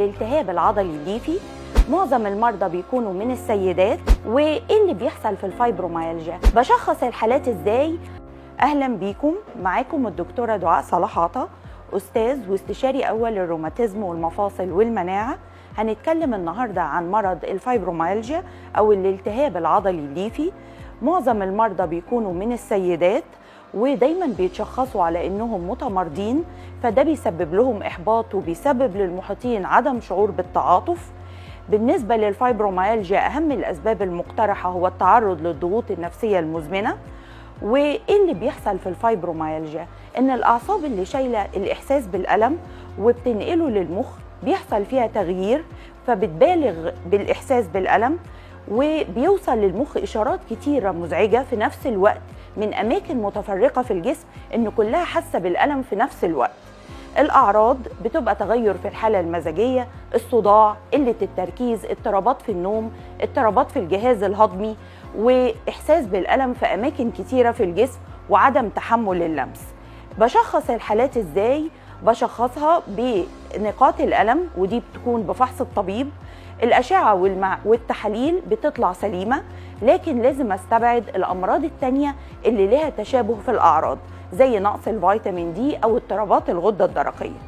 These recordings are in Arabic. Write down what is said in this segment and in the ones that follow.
الالتهاب العضلي الليفي. معظم المرضى بيكونوا من السيدات. وايه اللي بيحصل في الفايبروميالجيا؟ بشخص الحالات ازاي؟ اهلا بيكم، معاكم الدكتوره دعاء صلاح عطا، استاذ واستشاري اول للروماتيزم والمفاصل والمناعه. هنتكلم النهارده عن مرض الفايبروميالجيا او الالتهاب العضلي الليفي. معظم المرضى بيكونوا من السيدات ودايما بيتشخصوا على انهم متمرضين، فده بيسبب لهم احباط وبيسبب للمحيطين عدم شعور بالتعاطف. بالنسبه للفايبروميالجيا اهم الاسباب المقترحه هو التعرض للضغوط النفسيه المزمنه. وايه اللي بيحصل في الفايبروميالجيا؟ ان الاعصاب اللي شايله الاحساس بالالم وبتنقله للمخ بيحصل فيها تغيير، فبتبالغ بالاحساس بالالم وبيوصل للمخ اشارات كتيره مزعجه في نفس الوقت من اماكن متفرقه في الجسم ان كلها حاسه بالالم في نفس الوقت. الاعراض بتبقى تغير في الحاله المزاجيه، الصداع، قله التركيز، اضطرابات في النوم، اضطرابات في الجهاز الهضمي، واحساس بالالم في اماكن كتيره في الجسم وعدم تحمل اللمس. بشخص الحالات ازاي؟ بشخصها بنقاط الالم، ودي بتكون بفحص الطبيب. الاشعه والتحاليل بتطلع سليمه، لكن لازم استبعد الامراض التانيه اللي لها تشابه في الاعراض زي نقص الفيتامين دي او اضطرابات الغده الدرقيه.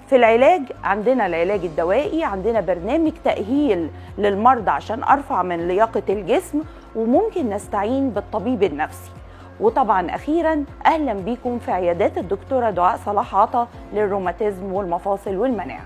في العلاج عندنا العلاج الدوائي، عندنا برنامج تأهيل للمرضى عشان ارفع من لياقه الجسم، وممكن نستعين بالطبيب النفسي. وطبعا اخيرا اهلا بيكم في عيادات الدكتوره دعاء صلاح عطا للروماتيزم والمفاصل والمناعه.